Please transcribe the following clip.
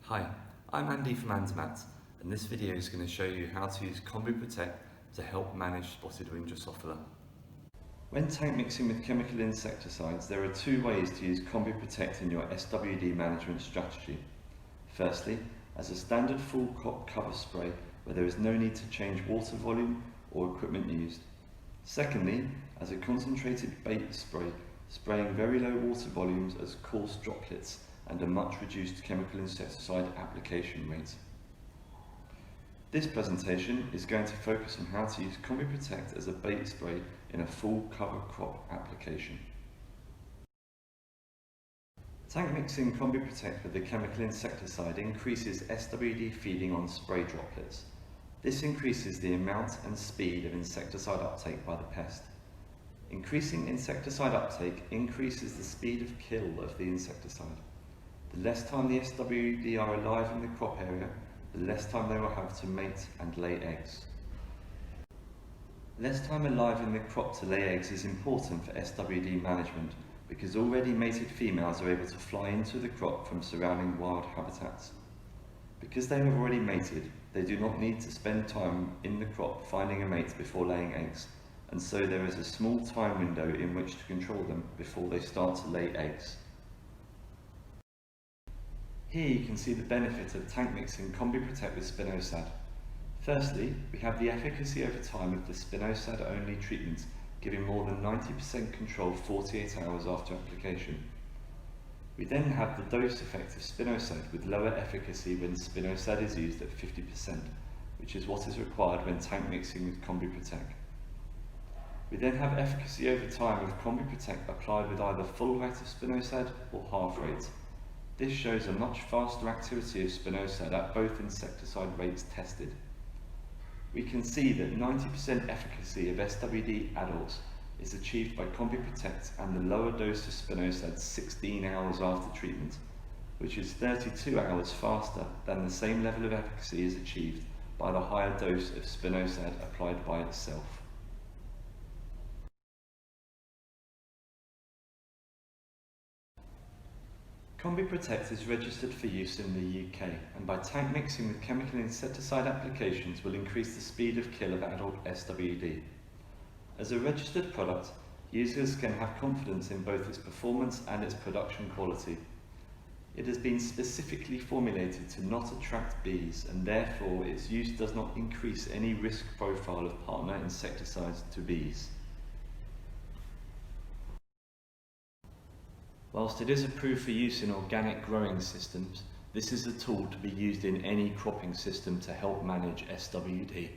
Hi, I'm Andy from Andermatt, and this video is going to show you how to use combi-protec to help manage Spotted Wing Drosophila. When tank mixing with chemical insecticides, there are two ways to use combi-protec in your SWD management strategy. Firstly, as a standard full crop cover spray where there is no need to change water volume or equipment used. Secondly, as a concentrated bait spray, spraying very low water volumes as coarse droplets and a much reduced chemical insecticide application rate. This presentation is going to focus on how to use combi-protec as a bait spray in a full cover crop application. Tank mixing combi-protec with the chemical insecticide increases SWD feeding on spray droplets. This increases the amount and speed of insecticide uptake by the pest. Increasing insecticide uptake increases the speed of kill of the insecticide. The less time the SWD are alive in the crop area, the less time they will have to mate and lay eggs. Less time alive in the crop to lay eggs is important for SWD management because already mated females are able to fly into the crop from surrounding wild habitats. Because they have already mated, they do not need to spend time in the crop finding a mate before laying eggs, and so there is a small time window in which to control them before they start to lay eggs. Here you can see the benefit of tank mixing combi-protec with spinosad. Firstly, we have the efficacy over time of the spinosad only treatment, giving more than 90% control 48 hours after application. We then have the dose effect of spinosad with lower efficacy when spinosad is used at 50%, which is what is required when tank mixing with combi-protec. We then have efficacy over time of combi-protec applied with either full rate of spinosad or half rate. This shows a much faster activity of spinosad at both insecticide rates tested. We can see that 90% efficacy of SWD adults is achieved by combi-protec and the lower dose of spinosad 16 hours after treatment, which is 32 hours faster than the same level of efficacy is achieved by the higher dose of spinosad applied by itself. Combi-protec is registered for use in the UK, and by tank mixing with chemical insecticide applications will increase the speed of kill of adult SWD. As a registered product, users can have confidence in both its performance and its production quality. It has been specifically formulated to not attract bees, and therefore its use does not increase any risk profile of partner insecticides to bees. Whilst it is approved for use in organic growing systems, this is a tool to be used in any cropping system to help manage SWD.